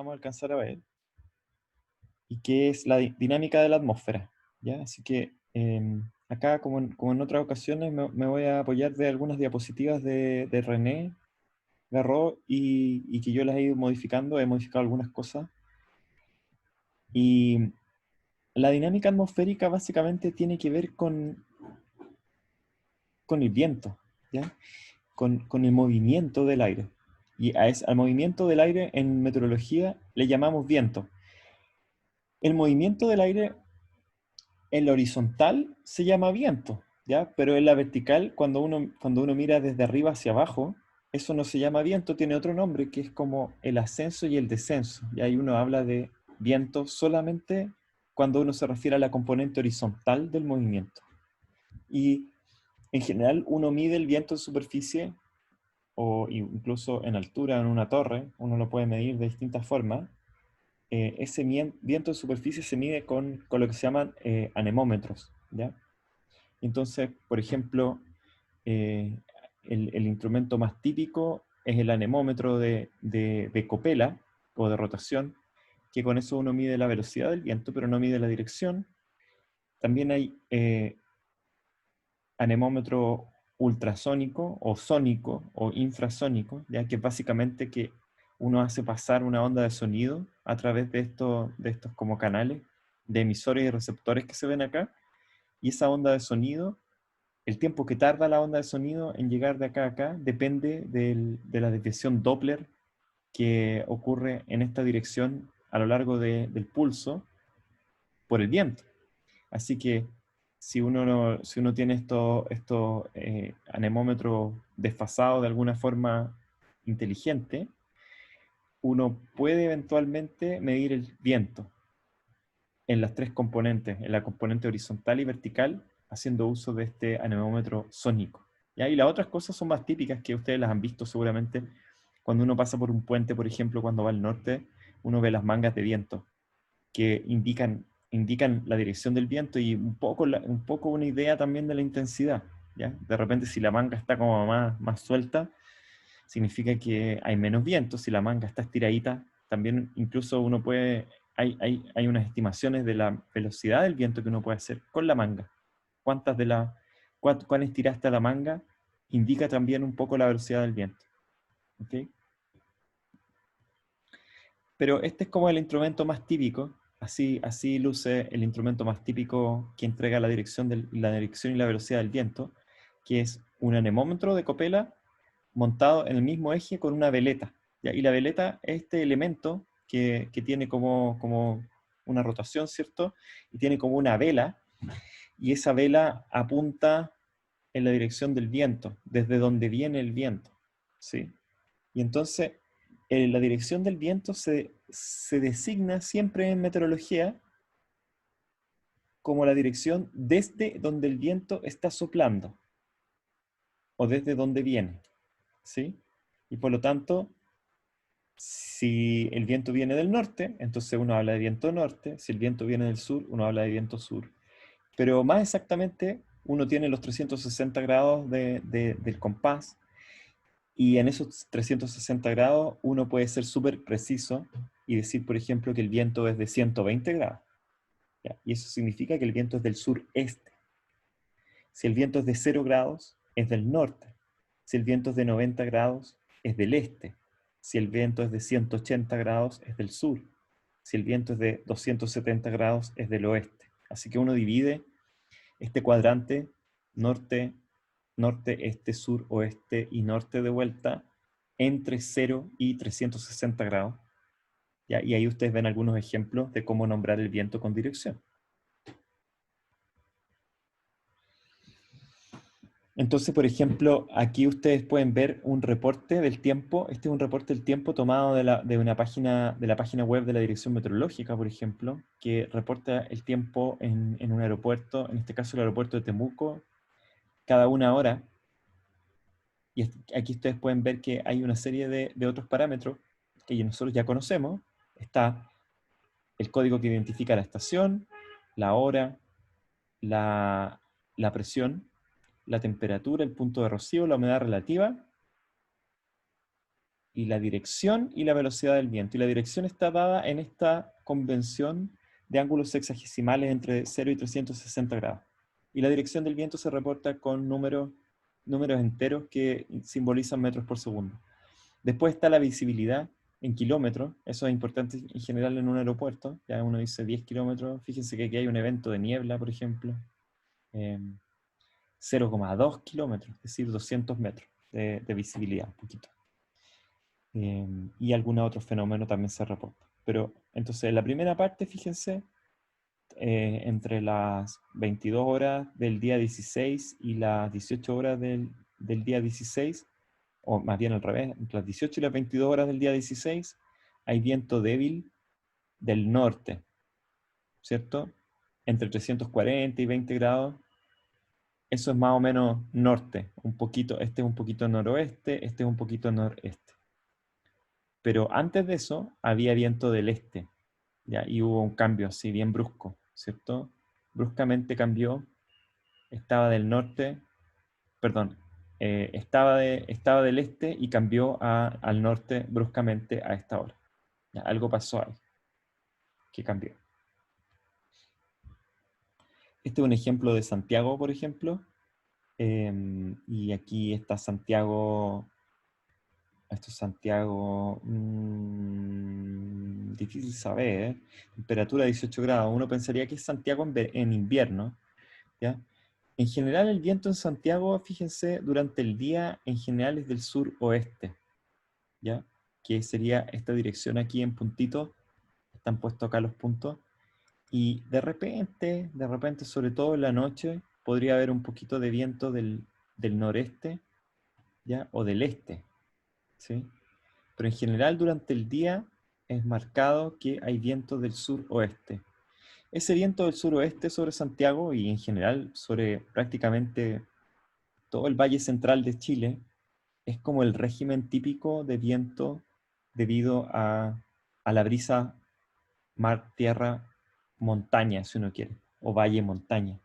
vamos a alcanzar a ver, y que es la dinámica de la atmósfera, ¿ya? Así que acá, como en otras ocasiones, me voy a apoyar de algunas diapositivas de René Garro y que yo las he ido modificando, he modificado algunas cosas. Y la dinámica atmosférica básicamente tiene que ver con el viento, ¿ya? Con el movimiento del aire. Y al movimiento del aire en meteorología le llamamos viento. El movimiento del aire en la horizontal se llama viento, ¿ya? Pero en la vertical, cuando uno mira desde arriba hacia abajo, eso no se llama viento, tiene otro nombre, que es como el ascenso y el descenso. Y ahí uno habla de viento solamente cuando uno se refiere a la componente horizontal del movimiento. Y en general uno mide el viento en superficie o incluso en altura, en una torre, uno lo puede medir de distintas formas. Ese viento en superficie se mide con lo que se llaman anemómetros, ¿ya? Entonces, por ejemplo, eh, el instrumento más típico es el anemómetro de copela o de rotación, que con eso uno mide la velocidad del viento, pero no mide la dirección. También hay anemómetro ultrasónico o sónico o infrasónico, ya que básicamente que uno hace pasar una onda de sonido a través de estos como canales de emisores y receptores que se ven acá, y esa onda de sonido, el tiempo que tarda la onda de sonido en llegar de acá a acá depende de la desviación Doppler que ocurre en esta dirección a lo largo del pulso por el viento. Así que si uno tiene estos anemómetros desfasados de alguna forma inteligente, uno puede eventualmente medir el viento en las tres componentes, en la componente horizontal y vertical, haciendo uso de este anemómetro sónico. ¿Ya? Y las otras cosas son más típicas que ustedes las han visto seguramente cuando uno pasa por un puente, por ejemplo, cuando va al norte, uno ve las mangas de viento que indican la dirección del viento y un poco una idea también de la intensidad, ¿ya? De repente si la manga está como más suelta, significa que hay menos viento. Si la manga está estiradita, también incluso uno puede, hay unas estimaciones de la velocidad del viento que uno puede hacer con la manga. Cuán estirada está la manga indica también un poco la velocidad del viento. ¿Okay? Pero este es como el instrumento más típico, así luce el instrumento más típico que entrega la dirección y la velocidad del viento, que es un anemómetro de copela montado en el mismo eje con una veleta, ¿ya? Y la veleta es este elemento que tiene como una rotación, ¿cierto? Y tiene como una vela, y esa vela apunta en la dirección del viento, desde donde viene el viento, ¿sí? Y entonces la dirección del viento se designa siempre en meteorología como la dirección desde donde el viento está soplando o desde donde viene, ¿sí? Y por lo tanto, si el viento viene del norte, entonces uno habla de viento norte. Si el viento viene del sur, uno habla de viento sur. Pero más exactamente, uno tiene los 360 grados del compás. Y en esos 360 grados uno puede ser súper preciso y decir, por ejemplo, que el viento es de 120 grados. ¿Ya? Y eso significa que el viento es del sureste. Si el viento es de 0 grados, es del norte. Si el viento es de 90 grados, es del este. Si el viento es de 180 grados, es del sur. Si el viento es de 270 grados, es del oeste. Así que uno divide este cuadrante norte, norte, este, sur, oeste y norte de vuelta entre 0 y 360 grados. ¿Ya? Y ahí ustedes ven algunos ejemplos de cómo nombrar el viento con dirección. Entonces, por ejemplo, aquí ustedes pueden ver un reporte del tiempo. Este es un reporte del tiempo tomado de la página web de la Dirección Meteorológica, por ejemplo, que reporta el tiempo en un aeropuerto, en este caso el aeropuerto de Temuco, cada una hora. Y aquí ustedes pueden ver que hay una serie de otros parámetros que nosotros ya conocemos. Está el código que identifica la estación, la hora, la, la presión, la temperatura, el punto de rocío, la humedad relativa y la dirección y la velocidad del viento. Y la dirección está dada en esta convención de ángulos sexagesimales entre 0 y 360 grados. Y la dirección del viento se reporta con números enteros que simbolizan metros por segundo. Después está la visibilidad en kilómetros. Eso es importante en general en un aeropuerto. Ya uno dice 10 kilómetros. Fíjense que aquí hay un evento de niebla, por ejemplo. 0,2 kilómetros, es decir, 200 metros de visibilidad, un poquito. Y algún otro fenómeno también se reporta. Pero entonces, en la primera parte, fíjense, entre las 22 horas del día 16 y las 18 horas del día 16, o más bien al revés, entre las 18 y las 22 horas del día 16, hay viento débil del norte, ¿cierto? Entre 340 y 20 grados. Eso es más o menos norte, un poquito, este es un poquito noroeste, este es un poquito noreste. Pero antes de eso había viento del este, ¿ya? Y hubo un cambio así bien brusco, ¿cierto? Bruscamente cambió, estaba del norte, perdón, estaba del este y cambió al norte bruscamente a esta hora. ¿Ya? Algo pasó ahí, que cambió. Este es un ejemplo de Santiago, por ejemplo. Y aquí está Santiago. Esto es Santiago. Difícil saber, ¿eh? Temperatura 18 grados. Uno pensaría que es Santiago en invierno, ¿ya? En general, el viento en Santiago, fíjense, durante el día, en general es del sur-oeste, ¿ya? Que sería esta dirección aquí en puntito. Están puestos acá los puntos. Y de repente, sobre todo en la noche, podría haber un poquito de viento del noreste, ¿ya? O del este, ¿sí? Pero en general durante el día es marcado que hay viento del sur-oeste. Ese viento del sur-oeste sobre Santiago y en general sobre prácticamente todo el valle central de Chile es como el régimen típico de viento debido a la brisa mar-tierra-montaña, si uno quiere, o valle-montaña,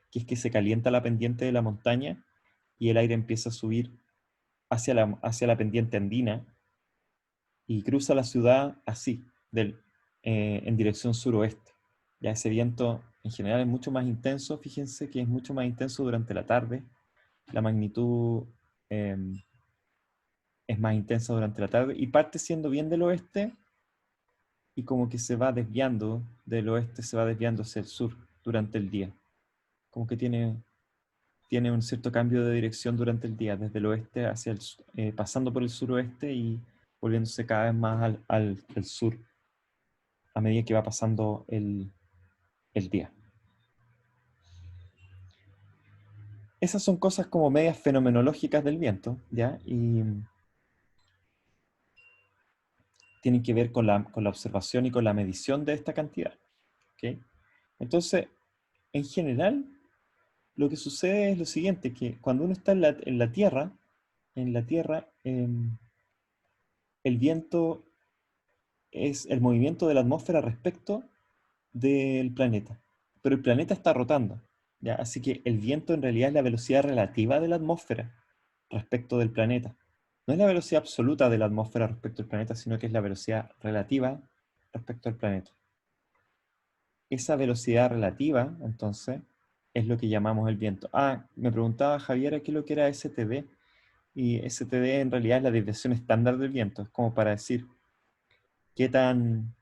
que es que se calienta la pendiente de la montaña y el aire empieza a subir hacia la pendiente andina y cruza la ciudad así, en dirección suroeste. Ya ese viento en general es mucho más intenso, fíjense que es mucho más intenso durante la tarde, la magnitud eh, es más intensa durante la tarde y parte siendo bien del oeste y como que se va desviando del oeste, se va desviando hacia el sur durante el día. Como que tiene un cierto cambio de dirección durante el día, desde el oeste hacia pasando por el suroeste y volviéndose cada vez más al sur a medida que va pasando el día. Esas son cosas como medias fenomenológicas del viento, ¿ya? Y tienen que ver con la observación y con la medición de esta cantidad, ¿ok? Entonces, en general, lo que sucede es lo siguiente, que cuando uno está en la Tierra, el viento es el movimiento de la atmósfera respecto del planeta. Pero el planeta está rotando, ¿ya? Así que el viento en realidad es la velocidad relativa de la atmósfera respecto del planeta. No es la velocidad absoluta de la atmósfera respecto al planeta, sino que es la velocidad relativa respecto al planeta. Esa velocidad relativa, entonces, es lo que llamamos el viento. Ah, me preguntaba Javier qué es lo que era STD. Y STD en realidad es la desviación estándar del viento. Es como para decir qué tan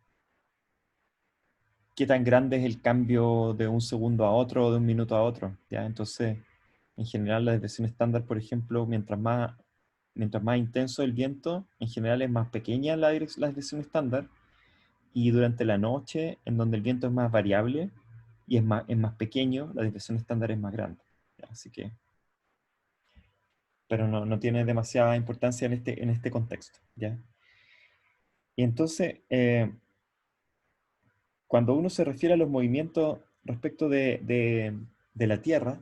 grande es el cambio de un segundo a otro o de un minuto a otro, ¿ya? Entonces, en general, la desviación estándar, por ejemplo, mientras más intenso el viento, en general es más pequeña la desviación estándar, y durante la noche, en donde el viento es más variable y es más pequeño, la desviación estándar es más grande, ¿ya? Así que, pero no tiene demasiada importancia en este contexto, ¿ya? Y entonces, cuando uno se refiere a los movimientos respecto de la Tierra,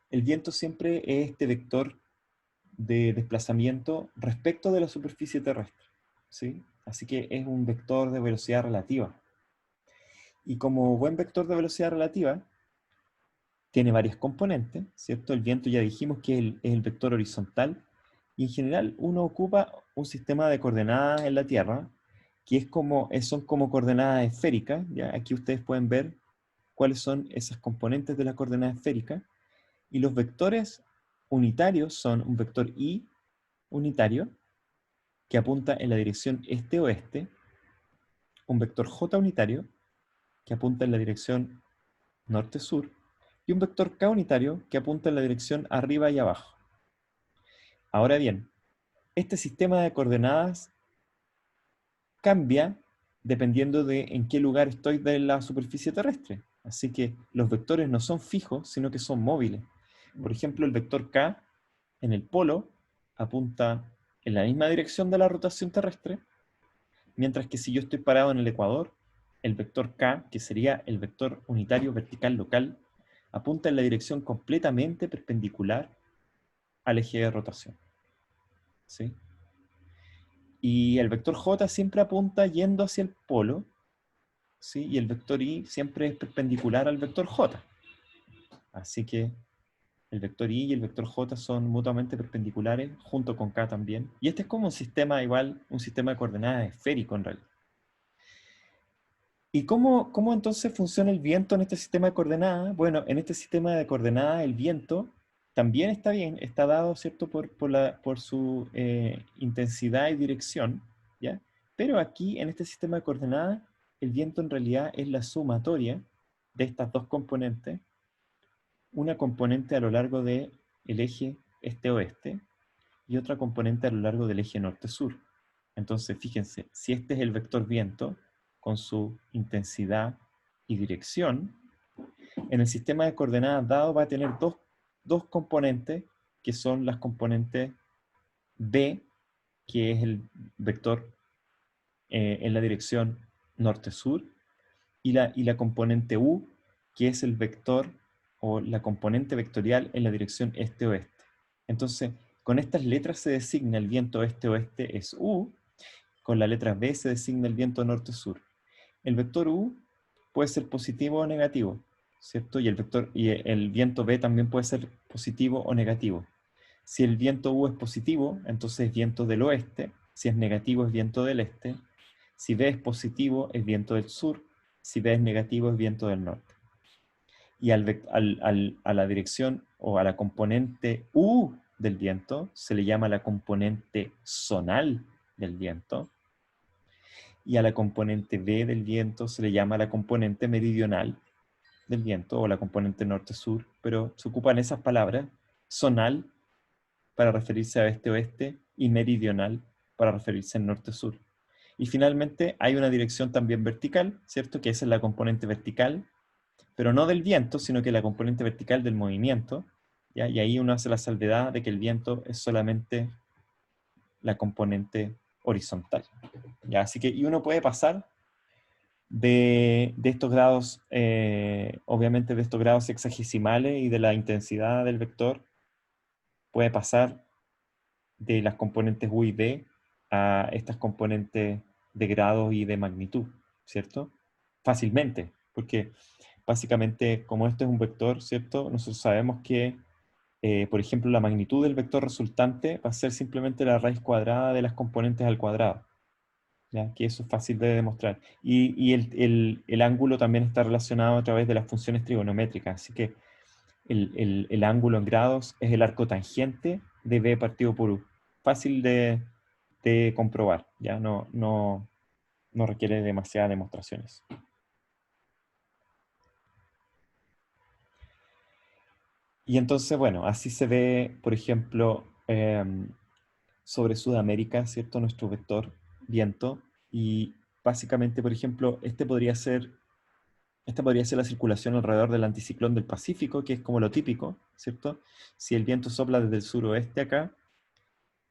el viento siempre es este vector de desplazamiento respecto de la superficie terrestre, ¿sí? Así que es un vector de velocidad relativa. Y como buen vector de velocidad relativa, tiene varias componentes, ¿cierto? El viento ya dijimos que es el vector horizontal, Y en general uno ocupa un sistema de coordenadas en la Tierra, que son como coordenadas esféricas. ¿Ya? Aquí ustedes pueden ver cuáles son esas componentes de la coordenada esférica. Y los vectores unitarios son un vector y unitario, que apunta en la dirección este-oeste, un vector j unitario, que apunta en la dirección norte-sur, y un vector k unitario, que apunta en la dirección arriba y abajo. Ahora bien, este sistema de coordenadas cambia dependiendo de en qué lugar estoy de la superficie terrestre. Así que los vectores no son fijos, sino que son móviles. Por ejemplo, el vector k en el polo apunta en la misma dirección de la rotación terrestre, mientras que si yo estoy parado en el ecuador, el vector k, que sería el vector unitario vertical local, apunta en la dirección completamente perpendicular al eje de rotación. ¿Sí? Y el vector j siempre apunta yendo hacia el polo, ¿sí? Y el vector y siempre es perpendicular al vector j. Así que el vector y el vector j son mutuamente perpendiculares, junto con k también. Y este es como un sistema igual, un sistema de coordenadas esférico en realidad. ¿Y cómo entonces funciona el viento en este sistema de coordenadas? Bueno, en este sistema de coordenadas el viento también está bien, está dado, ¿cierto?, por su intensidad y dirección, ¿ya? Pero aquí, en este sistema de coordenadas, el viento en realidad es la sumatoria de estas dos componentes, una componente a lo largo del eje este-oeste y otra componente a lo largo del eje norte-sur. Entonces, fíjense, si este es el vector viento con su intensidad y dirección, en el sistema de coordenadas dado va a tener dos componentes, que son las componentes B, que es el vector en la dirección norte-sur, y la componente U, que es el vector o la componente vectorial en la dirección este-oeste. Entonces, con estas letras se designa el viento este-oeste es U, con la letra B se designa el viento norte-sur. El vector U puede ser positivo o negativo, ¿cierto? Y el viento B también puede ser positivo o negativo. Si el viento U es positivo, entonces es viento del oeste. Si es negativo, es viento del este. Si B es positivo, es viento del sur. Si B es negativo, es viento del norte. Y a la dirección o a la componente U del viento se le llama la componente zonal del viento. Y a la componente B del viento se le llama la componente meridional del viento o la componente norte-sur, pero se ocupan esas palabras, zonal para referirse a este-oeste y meridional para referirse al norte-sur. Y finalmente hay una dirección también vertical, ¿cierto? Que esa es la componente vertical, pero no del viento, sino que la componente vertical del movimiento, ¿ya? Y ahí uno hace la salvedad de que el viento es solamente la componente horizontal, ¿ya? Así que, y uno puede pasar de estos grados, obviamente de estos grados sexagesimales y de la intensidad del vector, puede pasar de las componentes U y B a estas componentes de grados y de magnitud, ¿cierto? Fácilmente, porque básicamente como esto es un vector, ¿cierto? Nosotros sabemos que, por ejemplo, la magnitud del vector resultante va a ser simplemente la raíz cuadrada de las componentes al cuadrado. ¿Ya? Que eso es fácil de demostrar. Y el ángulo también está relacionado a través de las funciones trigonométricas, así que el ángulo en grados es el arco tangente de B partido por U. Fácil de comprobar, ¿ya? No requiere demasiadas demostraciones. Y entonces, bueno, así se ve, por ejemplo, sobre Sudamérica, ¿cierto? Nuestro vector viento. Y básicamente, por ejemplo, esta podría ser la circulación alrededor del anticiclón del Pacífico, que es como lo típico, ¿cierto? Si el viento sopla desde el suroeste acá,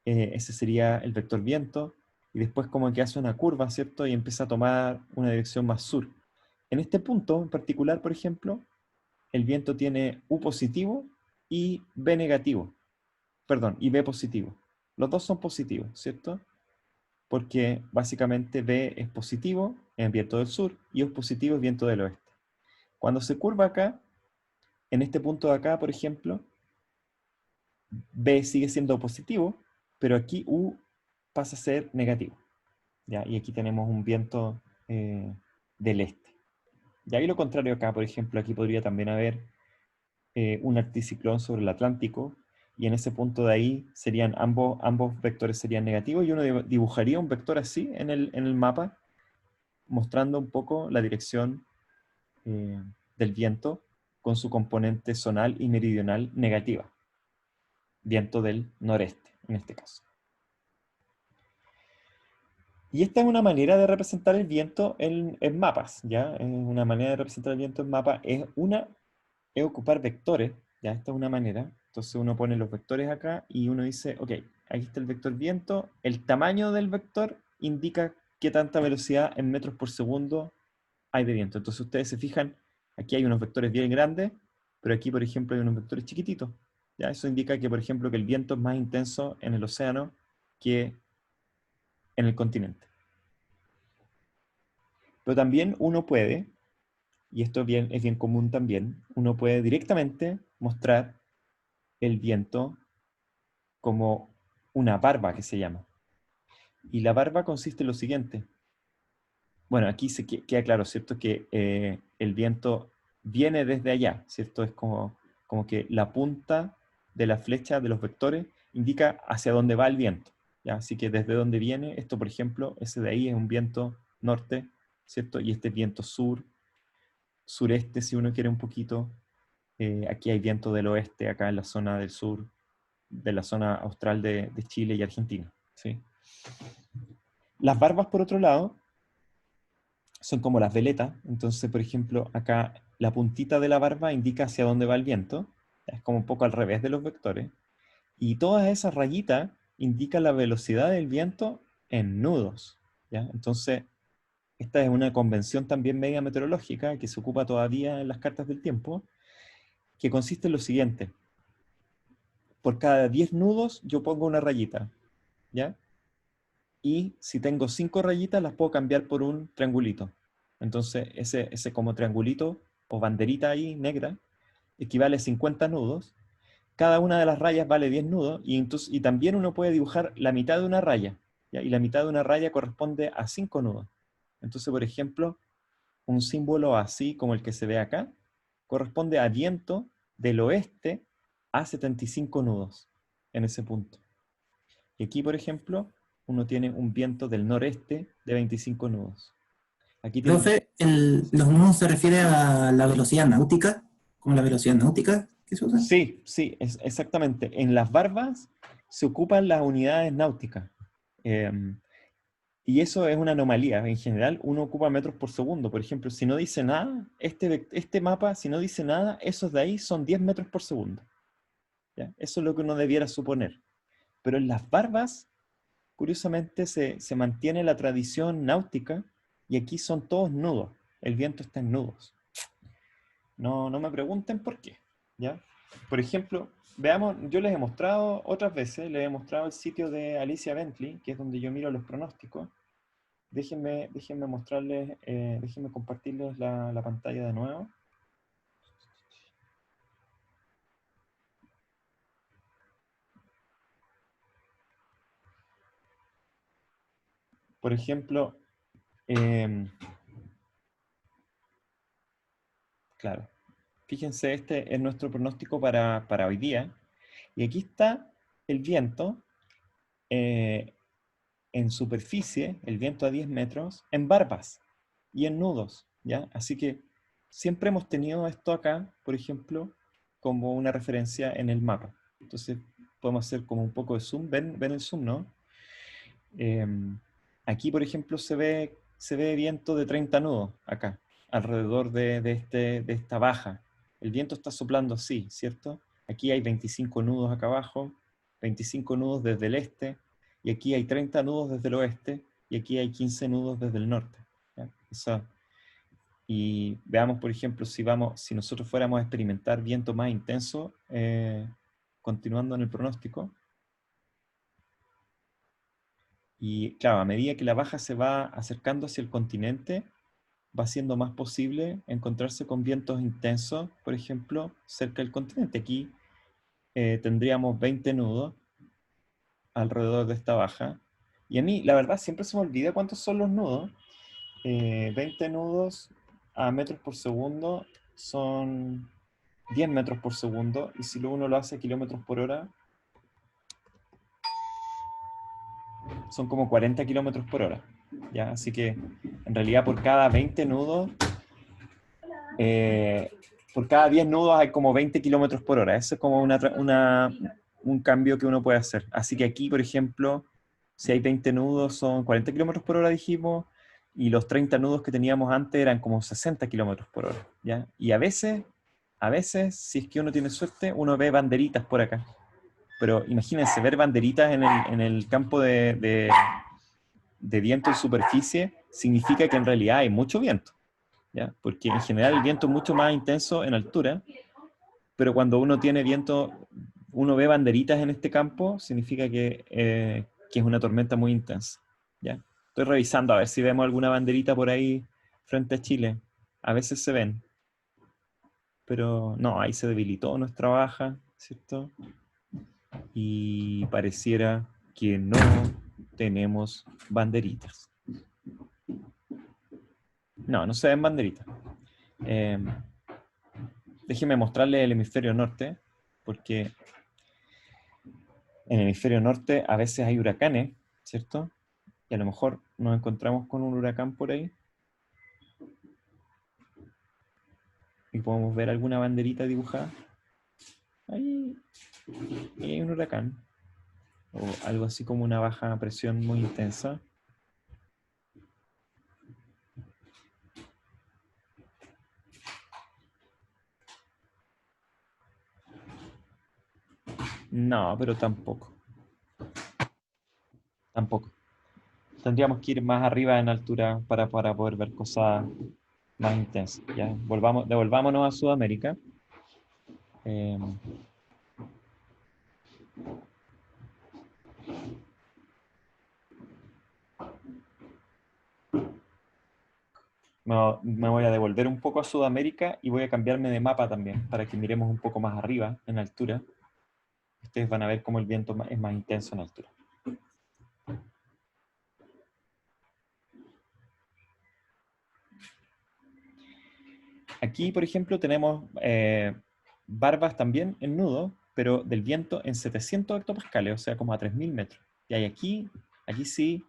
ese sería el vector viento, y después como que hace una curva, ¿cierto? Y empieza a tomar una dirección más sur. En este punto en particular, por ejemplo, el viento tiene U positivo y B negativo, perdón, y B positivo. Los dos son positivos, ¿cierto? Porque básicamente B es positivo, es viento del sur, y U es positivo, es viento del oeste. Cuando se curva acá, en este punto de acá, por ejemplo, B sigue siendo positivo, pero aquí U pasa a ser negativo, ¿ya? Y aquí tenemos un viento del este. Y ahí lo contrario acá, por ejemplo, aquí podría también haber un anticiclón sobre el Atlántico, y en ese punto de ahí serían ambos vectores serían negativos, y uno dibujaría un vector así en el mapa, mostrando un poco la dirección del viento con su componente zonal y meridional negativa. Viento del noreste, en este caso. Y esta es una manera de representar el viento en mapas, ¿ya? Es una manera de representar el viento en mapas. Es ocupar vectores, ¿ya? Esta es una manera. Entonces uno pone los vectores acá y uno dice, ok, aquí está el vector viento. El tamaño del vector indica qué tanta velocidad en metros por segundo hay de viento. Entonces ustedes se fijan, aquí hay unos vectores bien grandes, pero aquí, por ejemplo, hay unos vectores chiquititos. ¿Ya? Eso indica que, por ejemplo, que el viento es más intenso en el océano que en el continente. Pero también uno puede, y esto es bien común también, uno puede directamente mostrar el viento como una barba que se llama. Y la barba consiste en lo siguiente. Bueno, aquí queda claro, ¿cierto? Que el viento viene desde allá, ¿cierto? Es como que la punta de la flecha de los vectores indica hacia dónde va el viento, ¿ya? Así que desde dónde viene, esto por ejemplo, ese de ahí es un viento norte, ¿cierto? Y este viento sureste, si uno quiere un poquito. Aquí hay viento del oeste, acá en la zona del sur, de la zona austral de Chile y Argentina, ¿sí? Las barbas, por otro lado, son como las veletas. Entonces, por ejemplo, acá la puntita de la barba indica hacia dónde va el viento. Es como un poco al revés de los vectores. Y todas esas rayitas indican la velocidad del viento en nudos, ¿ya? Entonces, esta es una convención también media meteorológica que se ocupa todavía en las cartas del tiempo, que consiste en lo siguiente. Por cada 10 nudos yo pongo una rayita, ¿ya? Y si tengo 5 rayitas las puedo cambiar por un triangulito. Entonces ese como triangulito o banderita ahí negra equivale a 50 nudos. Cada una de las rayas vale 10 nudos y también uno puede dibujar la mitad de una raya, ¿ya? Y la mitad de una raya corresponde a 5 nudos. Entonces, por ejemplo, un símbolo así como el que se ve acá corresponde a viento del oeste a 75 nudos en ese punto. Y aquí, por ejemplo, uno tiene un viento del noreste de 25 nudos. Aquí tiene... Profe, los nudos se refiere a la velocidad náutica, como la velocidad náutica que se usa. Sí, sí, exactamente. En las barbas se ocupan las unidades náuticas. Eh, y eso es una anomalía. En general, uno ocupa metros por segundo. Por ejemplo, si no dice nada, este mapa, si no dice nada, esos de ahí son 10 metros por segundo. ¿Ya? Eso es lo que uno debiera suponer. Pero en las barbas, curiosamente, se mantiene la tradición náutica y aquí son todos nudos. El viento está en nudos. No me pregunten por qué, ¿ya? Por ejemplo, veamos, yo les he mostrado otras veces, les he mostrado el sitio de Alicia Bentley, que es donde yo miro los pronósticos. Déjenme mostrarles, déjenme compartirles la pantalla de nuevo. Por ejemplo, em, claro, fíjense, este es nuestro pronóstico para hoy día. Y aquí está el viento eh, en superficie, el viento a 10 metros, en barbas y en nudos, ¿ya? Así que siempre hemos tenido esto acá, por ejemplo, como una referencia en el mapa. Entonces podemos hacer como un poco de zoom, ven el zoom, ¿no? Aquí, por ejemplo, se ve viento de 30 nudos acá, alrededor de esta baja. El viento está soplando así, ¿cierto? Aquí hay 25 nudos acá abajo, 25 nudos desde el este, y aquí hay 30 nudos desde el oeste, y aquí hay 15 nudos desde el norte, ¿ya? Y veamos, por ejemplo, si nosotros fuéramos a experimentar viento más intenso, continuando en el pronóstico. Y claro, a medida que la baja se va acercando hacia el continente, va siendo más posible encontrarse con vientos intensos, por ejemplo, cerca del continente. Aquí tendríamos 20 nudos alrededor de esta baja. Y a mí, la verdad, siempre se me olvida cuántos son los nudos. 20 nudos a metros por segundo son 10 metros por segundo. Y si uno lo hace a kilómetros por hora, son como 40 kilómetros por hora. ¿Ya? Así que, en realidad, por cada 20 nudos, por cada 10 nudos hay como 20 kilómetros por hora. Eso es como un cambio que uno puede hacer. Así que aquí, por ejemplo, si hay 20 nudos son 40 kilómetros por hora, dijimos, y los 30 nudos que teníamos antes eran como 60 kilómetros por hora. ¿Ya? Y a veces, si es que uno tiene suerte, uno ve banderitas por acá. Pero imagínense, ver banderitas en el campo de viento en superficie significa que en realidad hay mucho viento. ¿Ya? Porque en general el viento es mucho más intenso en altura, pero cuando uno tiene viento, uno ve banderitas en este campo, significa que es una tormenta muy intensa. ¿Ya? Estoy revisando a ver si vemos alguna banderita por ahí frente a Chile. A veces se ven, pero no, ahí se debilitó nuestra baja, ¿cierto? Y pareciera que no tenemos banderitas. No, no se ven banderitas. Déjeme mostrarle el hemisferio norte, porque en el hemisferio norte a veces hay huracanes, ¿cierto? Y a lo mejor nos encontramos con un huracán por ahí y podemos ver alguna banderita dibujada. Ahí hay un huracán, o algo así como una baja presión muy intensa. No, pero tampoco. Tampoco. Tendríamos que ir más arriba en altura para poder ver cosas más intensas. ¿Ya? Devolvámonos a Sudamérica. Eh, me voy a devolver un poco a Sudamérica y voy a cambiarme de mapa también para que miremos un poco más arriba en altura. Ustedes van a ver cómo el viento es más intenso en altura. Aquí, por ejemplo, tenemos barbas también en nudo, pero del viento en 700 hectopascales, o sea, como a 3000 metros. Y hay aquí sí,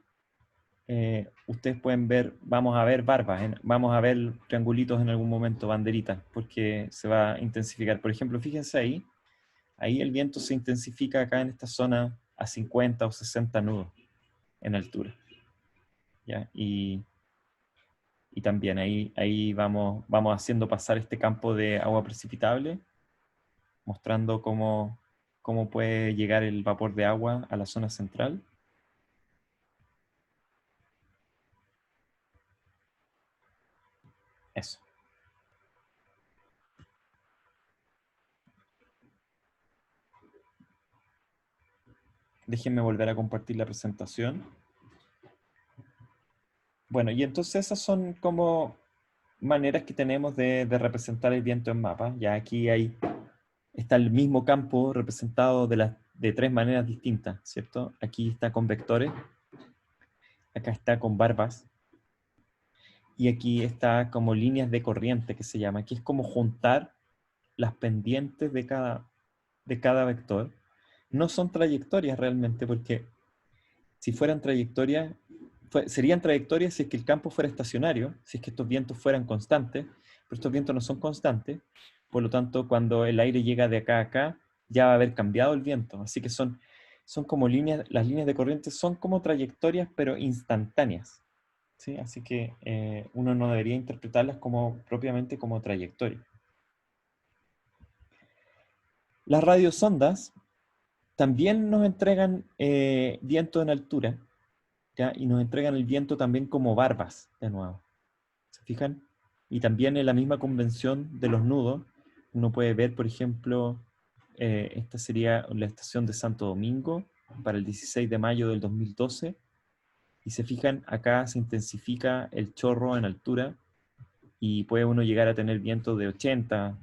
ustedes pueden ver, vamos a ver barbas, vamos a ver triangulitos en algún momento, banderitas, porque se va a intensificar. Por ejemplo, fíjense ahí el viento se intensifica acá en esta zona a 50 o 60 nudos en altura. ¿Ya? Y también ahí vamos haciendo pasar este campo de agua precipitable, mostrando cómo puede llegar el vapor de agua a la zona central. Eso. Déjenme volver a compartir la presentación. Bueno, y entonces esas son como maneras que tenemos de representar el viento en mapa. Ya aquí está el mismo campo representado de tres maneras distintas, ¿cierto? Aquí está con vectores, acá está con barbas, y aquí está como líneas de corriente, que se llama, que es como juntar las pendientes de cada vector. No son trayectorias realmente, porque si fueran trayectorias, serían trayectorias si es que el campo fuera estacionario, si es que estos vientos fueran constantes, pero estos vientos no son constantes, por lo tanto, cuando el aire llega de acá a acá, ya va a haber cambiado el viento. Así que son como líneas, las líneas de corriente son como trayectorias, pero instantáneas. ¿Sí? Así que uno no debería interpretarlas propiamente como trayectoria. Las radiosondas también nos entregan viento en altura, ¿ya? Y nos entregan el viento también como barbas, de nuevo. ¿Se fijan? Y también en la misma convención de los nudos, uno puede ver, por ejemplo, esta sería la estación de Santo Domingo para el 16 de mayo del 2012. Y se fijan, acá se intensifica el chorro en altura y puede uno llegar a tener vientos de 80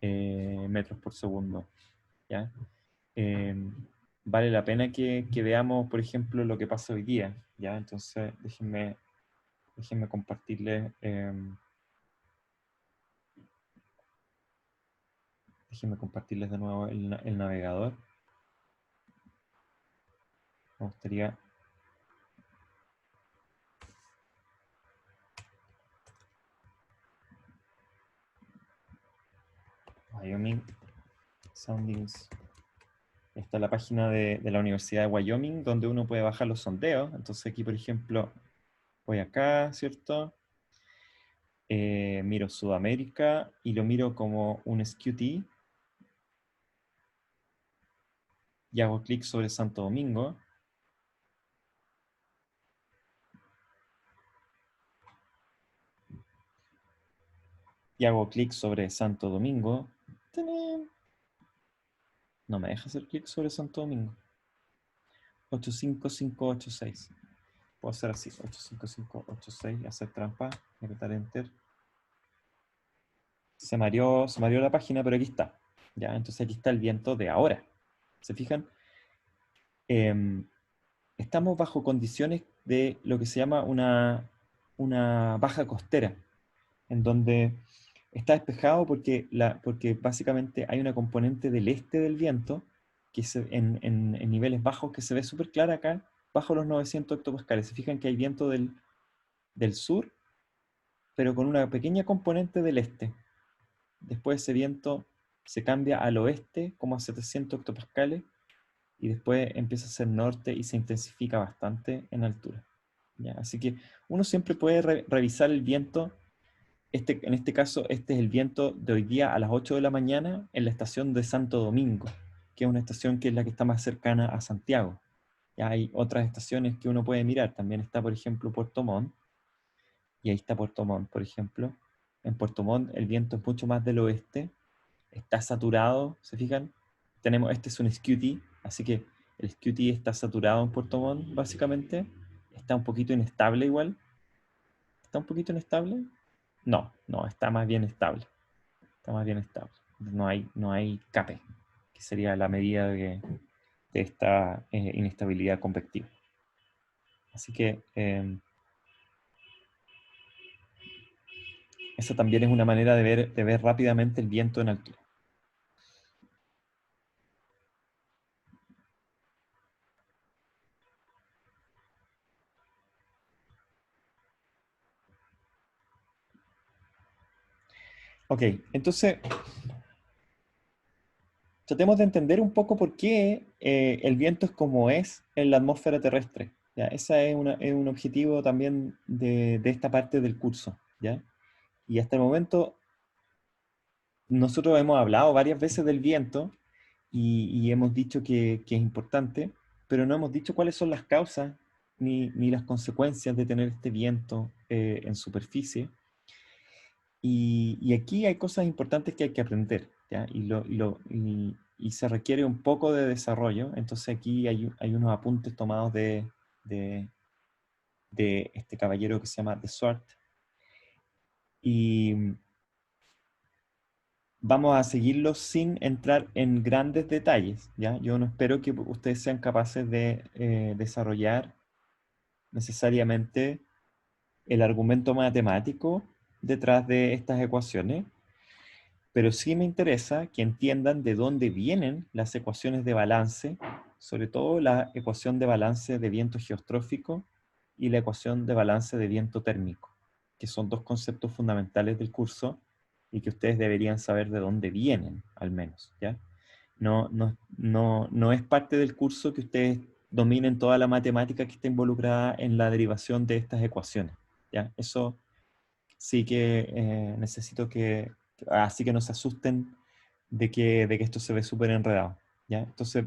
metros por segundo. ¿Ya? vale la pena que veamos, por ejemplo, lo que pasa hoy día, ¿ya? Entonces, déjenme compartirles, déjenme compartirles de nuevo el navegador. Me gustaría... Wyoming Soundings. Esta es la página de la Universidad de Wyoming, donde uno puede bajar los sondeos. Entonces aquí, por ejemplo, voy acá, ¿cierto? Miro Sudamérica y lo miro como un SQT. Y hago clic sobre Santo Domingo. Y hago clic sobre Santo Domingo. ¡Tanem! No me deja hacer clic sobre Santo Domingo. 85586. Puedo hacer así, 85586, hacer trampa, apretar Enter. Se mareó la página, pero aquí está. ¿Ya? Entonces aquí está el viento de ahora. ¿Se fijan? Estamos bajo condiciones de lo que se llama una baja costera, en donde está despejado porque básicamente hay una componente del este del viento que en niveles bajos que se ve súper clara acá, bajo los 900 hectopascales. Se fijan que hay viento del sur, pero con una pequeña componente del este. Después ese viento se cambia al oeste, como a 700 hectopascales, y después empieza a ser norte y se intensifica bastante en altura. ¿Ya? Así que uno siempre puede revisar el viento. En este caso, este es el viento de hoy día a las 8 de la mañana en la estación de Santo Domingo, que es una estación que es la que está más cercana a Santiago. Ya hay otras estaciones que uno puede mirar. También está, por ejemplo, Puerto Montt, y ahí está Puerto Montt, por ejemplo. En Puerto Montt el viento es mucho más del oeste, está saturado, ¿se fijan? Este es un SQT, así que el SQT está saturado en Puerto Montt, básicamente. Está un poquito inestable igual. ¿Está un poquito inestable? No, no, está más bien estable. Está más bien estable. No hay CAPE, que sería la medida de esta inestabilidad convectiva. Así que esa también es una manera de ver rápidamente el viento en altura. Ok, entonces tratemos de entender un poco por qué el viento es como es en la atmósfera terrestre. ¿Ya? Ese es un objetivo también de esta parte del curso. ¿Ya? Y hasta el momento nosotros hemos hablado varias veces del viento y hemos dicho que es importante, pero no hemos dicho cuáles son las causas ni las consecuencias de tener este viento en superficie. Y aquí hay cosas importantes que hay que aprender, ¿ya? Y se requiere un poco de desarrollo. Entonces aquí hay unos apuntes tomados de, de este caballero que se llama de Swart. Y vamos a seguirlos sin entrar en grandes detalles, ¿ya? Yo no espero que ustedes sean capaces de desarrollar necesariamente el argumento matemático detrás de estas ecuaciones, pero sí me interesa que entiendan de dónde vienen las ecuaciones de balance, sobre todo la ecuación de balance de viento geostrófico y la ecuación de balance de viento térmico, que son dos conceptos fundamentales del curso y que ustedes deberían saber de dónde vienen, al menos, ¿ya? No es parte del curso que ustedes dominen toda la matemática que está involucrada en la derivación de estas ecuaciones, ¿ya? Eso sí que necesito así que no se asusten de que esto se ve súper enredado, ¿ya? Entonces,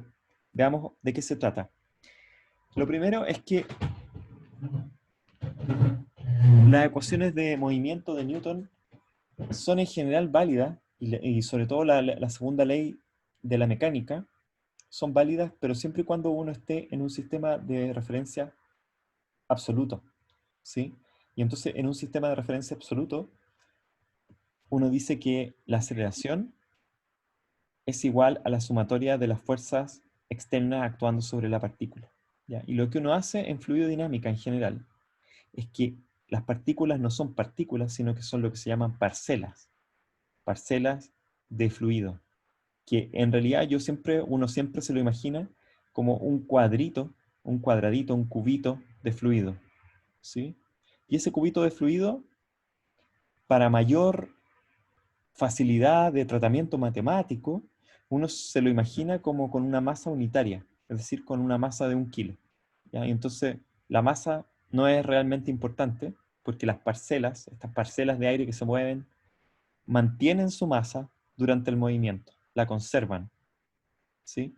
veamos de qué se trata. Lo primero es que las ecuaciones de movimiento de Newton son en general válidas, y sobre todo la segunda ley de la mecánica, son válidas, pero siempre y cuando uno esté en un sistema de referencia absoluto, ¿sí? Y entonces, en un sistema de referencia absoluto, uno dice que la aceleración es igual a la sumatoria de las fuerzas externas actuando sobre la partícula. ¿Ya? Y lo que uno hace en fluidodinámica en general es que las partículas no son partículas, sino que son lo que se llaman parcelas de fluido, que en realidad uno siempre se lo imagina como un cuadradito, un cubito de fluido, ¿sí? Y ese cubito de fluido, para mayor facilidad de tratamiento matemático, uno se lo imagina como con una masa unitaria, es decir, con una masa de 1 kilo. ¿Ya? Y entonces la masa no es realmente importante porque estas parcelas de aire que se mueven, mantienen su masa durante el movimiento, la conservan, ¿sí?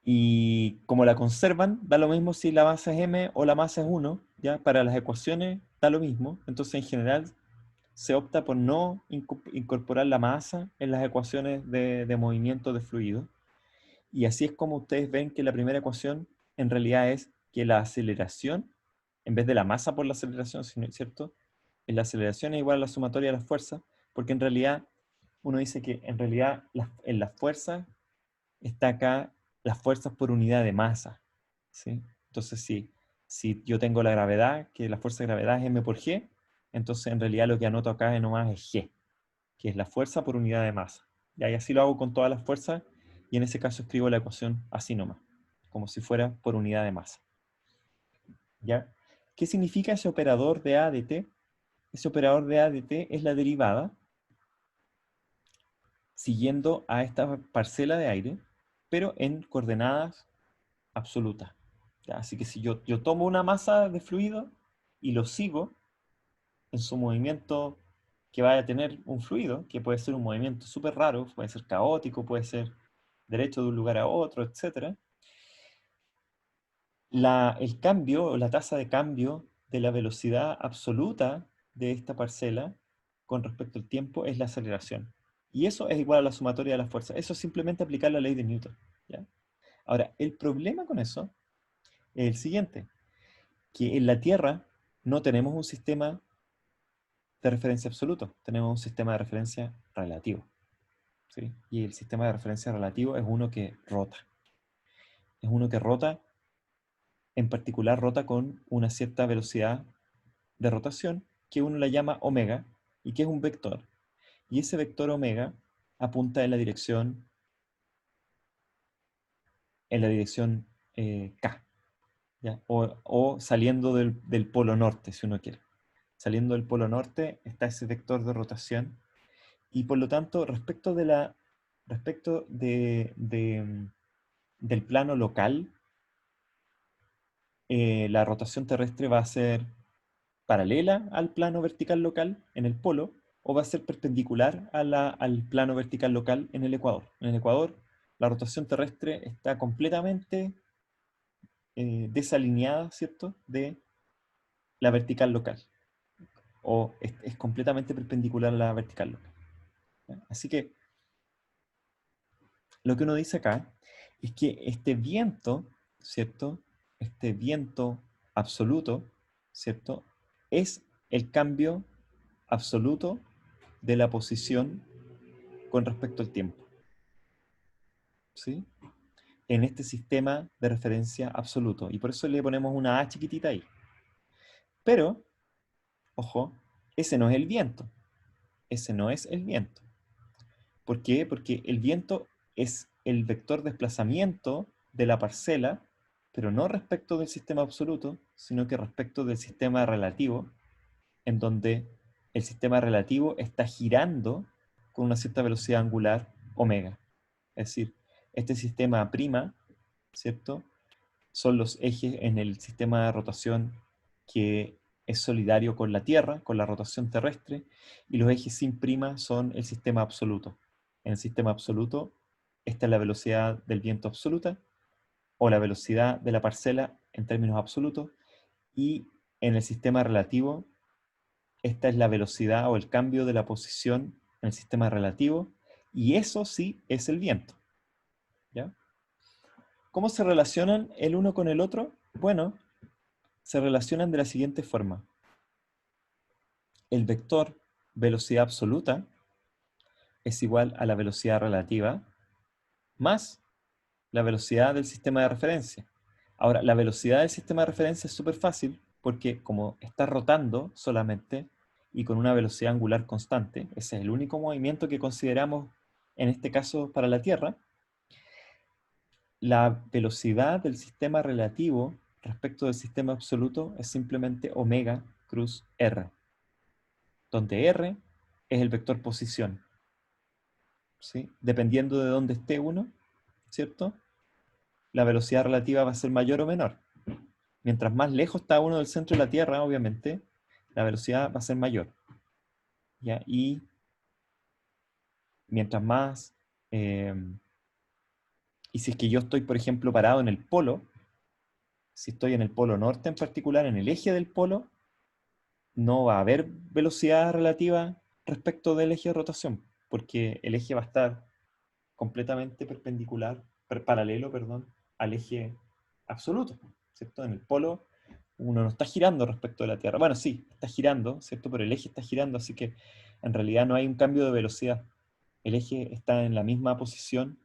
Y como la conservan, da lo mismo si la masa es m o la masa es 1, ¿ya? Para las ecuaciones da lo mismo, entonces en general se opta por no incorporar la masa en las ecuaciones de movimiento de fluido. Y así es como ustedes ven que la primera ecuación en realidad es que la aceleración, en vez de la masa por la aceleración, ¿cierto? La aceleración es igual a la sumatoria de las fuerzas, porque en realidad uno dice que en realidad en las fuerzas está acá las fuerzas por unidad de masa, ¿sí? Entonces, si yo tengo la gravedad, que la fuerza de gravedad es m por g, entonces en realidad lo que anoto acá nomás es g, que es la fuerza por unidad de masa. Y así lo hago con todas las fuerzas, y en ese caso escribo la ecuación así nomás, como si fuera por unidad de masa. ¿Ya? ¿Qué significa ese operador de A de t? Ese operador de A de t es la derivada siguiendo a esta parcela de aire, pero en coordenadas absolutas. ¿Ya? Así que si yo tomo una masa de fluido y lo sigo en su movimiento que vaya a tener un fluido, que puede ser un movimiento súper raro, puede ser caótico, puede ser derecho de un lugar a otro, etc. El cambio, o la tasa de cambio de la velocidad absoluta de esta parcela con respecto al tiempo es la aceleración. Y eso es igual a la sumatoria de las fuerzas. Eso es simplemente aplicar la ley de Newton. ¿Ya? Ahora, el problema con eso es el siguiente, que en la Tierra no tenemos un sistema de referencia absoluto, tenemos un sistema de referencia relativo. ¿Sí? Y el sistema de referencia relativo es uno que rota. Es uno que rota, en particular rota con una cierta velocidad de rotación que uno la llama omega y que es un vector. Y ese vector omega apunta en la dirección K, ¿ya? O saliendo del polo norte, si uno quiere. Saliendo del polo norte está ese vector de rotación y por lo tanto respecto del plano local, la rotación terrestre va a ser paralela al plano vertical local en el polo o va a ser perpendicular al plano vertical local en el ecuador. En el ecuador la rotación terrestre está completamente desalineada, ¿cierto?, de la vertical local o es completamente perpendicular a la vertical local. ¿Ya? Así que lo que uno dice acá es que este viento, ¿cierto? Este viento absoluto, ¿cierto? Es el cambio absoluto de la posición con respecto al tiempo, ¿sí? En este sistema de referencia absoluto. Y por eso le ponemos una A chiquitita ahí. Pero, ojo, ese no es el viento. Ese no es el viento. ¿Por qué? Porque el viento es el vector de desplazamiento de la parcela, pero no respecto del sistema absoluto, sino que respecto del sistema relativo, en donde el sistema relativo está girando con una cierta velocidad angular omega. Es decir, este sistema prima, ¿cierto? Son los ejes en el sistema de rotación que es solidario con la Tierra, con la rotación terrestre, y los ejes sin prima son el sistema absoluto. En el sistema absoluto, esta es la velocidad del viento absoluta, o la velocidad de la parcela en términos absolutos, y en el sistema relativo, esta es la velocidad o el cambio de la posición en el sistema relativo, y eso sí es el viento. ¿Ya? ¿Cómo se relacionan el uno con el otro? Bueno, se relacionan de la siguiente forma. El vector velocidad absoluta es igual a la velocidad relativa más la velocidad del sistema de referencia. Ahora, la velocidad del sistema de referencia es súper fácil porque como está rotando solamente y con una velocidad angular constante, ese es el único movimiento que consideramos en este caso para la Tierra, la velocidad del sistema relativo respecto del sistema absoluto es simplemente omega cruz r, donde r es el vector posición, ¿sí? Dependiendo de dónde esté uno, ¿cierto? La velocidad relativa va a ser mayor o menor. Mientras más lejos está uno del centro de la Tierra, obviamente, la velocidad va a ser mayor. ¿Ya? Y mientras más... y si es que yo estoy, por ejemplo, parado en el polo, si estoy en el polo norte en particular, en el eje del polo, no va a haber velocidad relativa respecto del eje de rotación, porque el eje va a estar completamente perpendicular, paralelo, perdón, al eje absoluto, ¿cierto? En el polo uno no está girando respecto de la Tierra. Bueno, sí, está girando, ¿cierto? Pero el eje está girando, así que en realidad no hay un cambio de velocidad. El eje está en la misma posición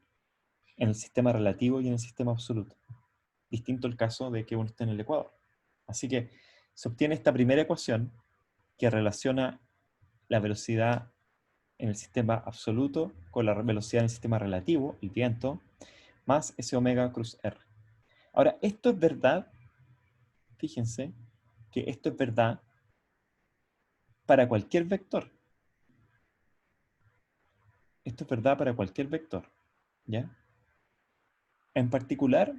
en el sistema relativo y en el sistema absoluto. Distinto el caso de que uno esté en el ecuador. Así que se obtiene esta primera ecuación que relaciona la velocidad en el sistema absoluto con la velocidad en el sistema relativo, el viento, más ese omega cruz r. Ahora, esto es verdad, fíjense, que esto es verdad para cualquier vector. Esto es verdad para cualquier vector, ¿ya? En particular,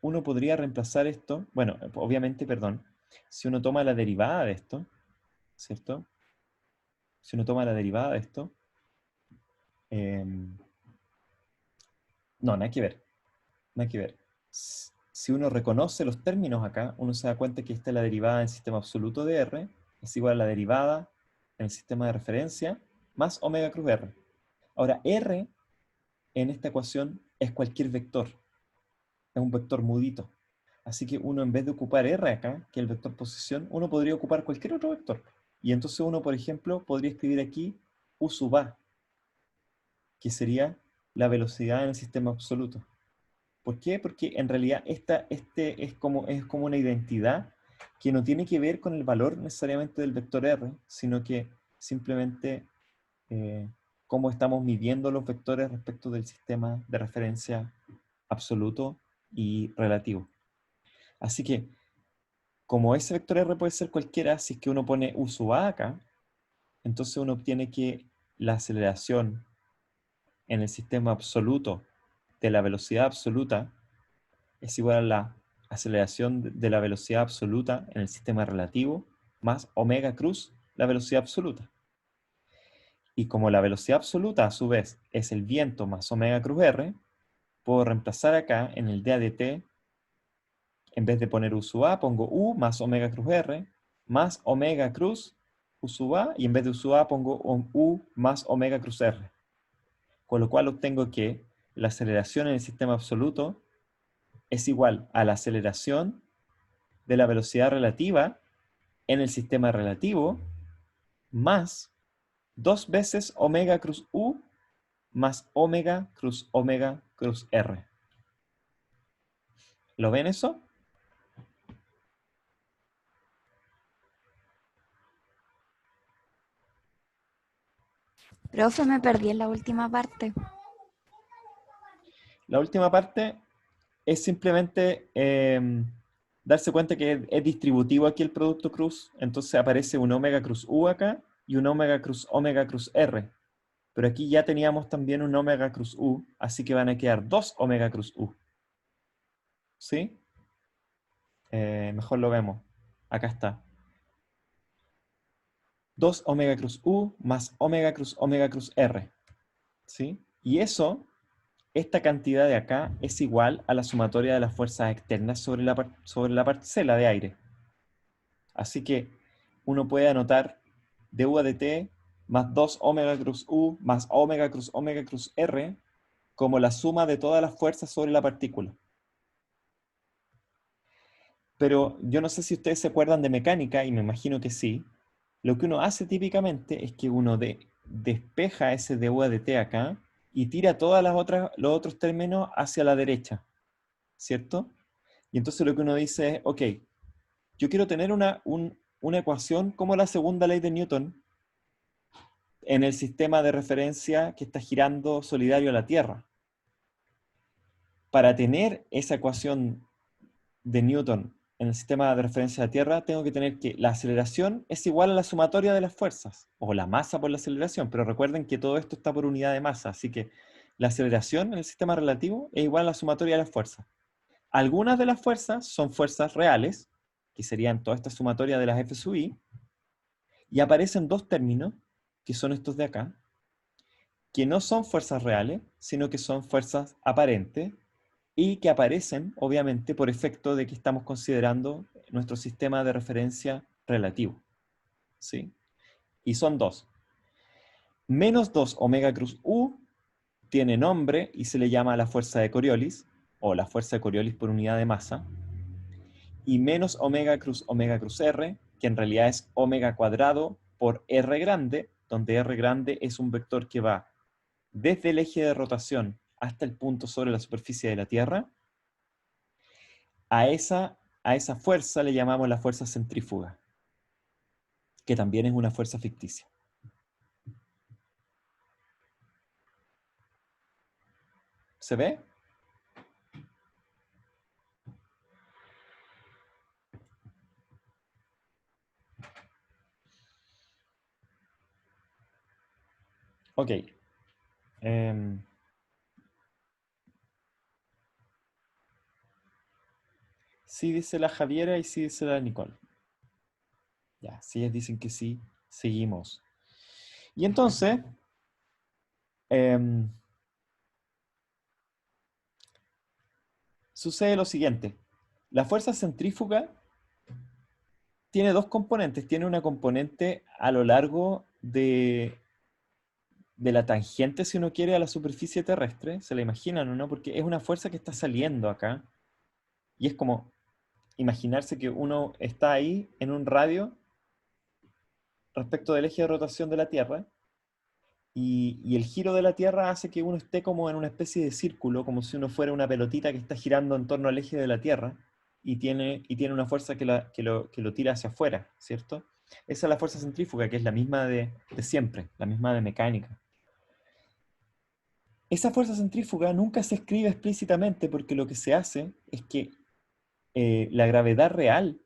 uno podría reemplazar esto, bueno, obviamente, perdón, si uno toma la derivada de esto, ¿cierto? Si uno toma la derivada de esto, no, nada que ver, nada que ver. Si uno reconoce los términos acá, uno se da cuenta que esta es la derivada del sistema absoluto de R, es igual a la derivada en el sistema de referencia, más omega cruz R. Ahora, R en esta ecuación es cualquier vector, es un vector mudito. Así que uno, en vez de ocupar R acá, que es el vector posición, uno podría ocupar cualquier otro vector. Y entonces uno, por ejemplo, podría escribir aquí U sub A, que sería la velocidad en el sistema absoluto. ¿Por qué? Porque en realidad este es como una identidad que no tiene que ver con el valor necesariamente del vector R, sino que simplemente cómo estamos midiendo los vectores respecto del sistema de referencia absoluto y relativo. Así que, como ese vector R puede ser cualquiera, si es que uno pone U sub A acá, entonces uno obtiene que la aceleración en el sistema absoluto de la velocidad absoluta es igual a la aceleración de la velocidad absoluta en el sistema relativo más omega cruz, la velocidad absoluta. Y como la velocidad absoluta a su vez es el viento más omega cruz r, puedo reemplazar acá en el dA de t, en vez de poner U sub A, pongo U más omega cruz r, más omega cruz U sub A, y en vez de U sub A pongo U más omega cruz r. Con lo cual obtengo que la aceleración en el sistema absoluto es igual a la aceleración de la velocidad relativa en el sistema relativo más 2 veces omega cruz U más omega cruz R. ¿Lo ven eso? Profe, me perdí en la última parte. La última parte es simplemente darse cuenta que es distributivo aquí el producto cruz, entonces aparece un omega cruz U acá y un omega cruz R. Pero aquí ya teníamos también un omega cruz U, así que van a quedar 2 omega cruz U. ¿Sí? Mejor lo vemos. Acá está. 2 omega cruz U más omega cruz R. ¿Sí? Y eso, esta cantidad de acá, es igual a la sumatoria de las fuerzas externas sobre la parcela de aire. Así que uno puede anotar du de t más 2 omega cruz U más omega cruz R como la suma de todas las fuerzas sobre la partícula. Pero yo no sé si ustedes se acuerdan de mecánica, y me imagino que sí. Lo que uno hace típicamente es que uno despeja ese du de t acá y tira los otros términos hacia la derecha, ¿cierto? Y entonces lo que uno dice es, ok, yo quiero tener una ecuación como la segunda ley de Newton en el sistema de referencia que está girando solidario a la Tierra. Para tener esa ecuación de Newton en el sistema de referencia de la Tierra, tengo que tener que la aceleración es igual a la sumatoria de las fuerzas, o la masa por la aceleración, pero recuerden que todo esto está por unidad de masa, así que la aceleración en el sistema relativo es igual a la sumatoria de las fuerzas. Algunas de las fuerzas son fuerzas reales, que serían toda esta sumatoria de las F sub i, y aparecen dos términos, que son estos de acá, que no son fuerzas reales, sino que son fuerzas aparentes, y que aparecen, obviamente, por efecto de que estamos considerando nuestro sistema de referencia relativo. ¿Sí? Y son dos. Menos 2 omega cruz U tiene nombre y se le llama la fuerza de Coriolis, o la fuerza de Coriolis por unidad de masa. Y menos omega cruz R, que en realidad es omega cuadrado por R grande, donde R grande es un vector que va desde el eje de rotación hasta el punto sobre la superficie de la Tierra. A esa fuerza le llamamos la fuerza centrífuga, que también es una fuerza ficticia. ¿Se ve? Ok. Sí dice la Javiera y sí dice la Nicole. Ya, si ellas dicen que sí, seguimos. Y entonces, sucede lo siguiente. La fuerza centrífuga tiene dos componentes. Tiene una componente a lo largo de la tangente, si uno quiere, a la superficie terrestre. ¿Se la imaginan o no? Porque es una fuerza que está saliendo acá. Y es como imaginarse que uno está ahí en un radio respecto del eje de rotación de la Tierra. Y el giro de la Tierra hace que uno esté como en una especie de círculo, como si uno fuera una pelotita que está girando en torno al eje de la Tierra y tiene una fuerza que lo tira hacia afuera, ¿cierto? Esa es la fuerza centrífuga, que es la misma de siempre, la misma de mecánica. Esa fuerza centrífuga nunca se escribe explícitamente porque lo que se hace es que la gravedad real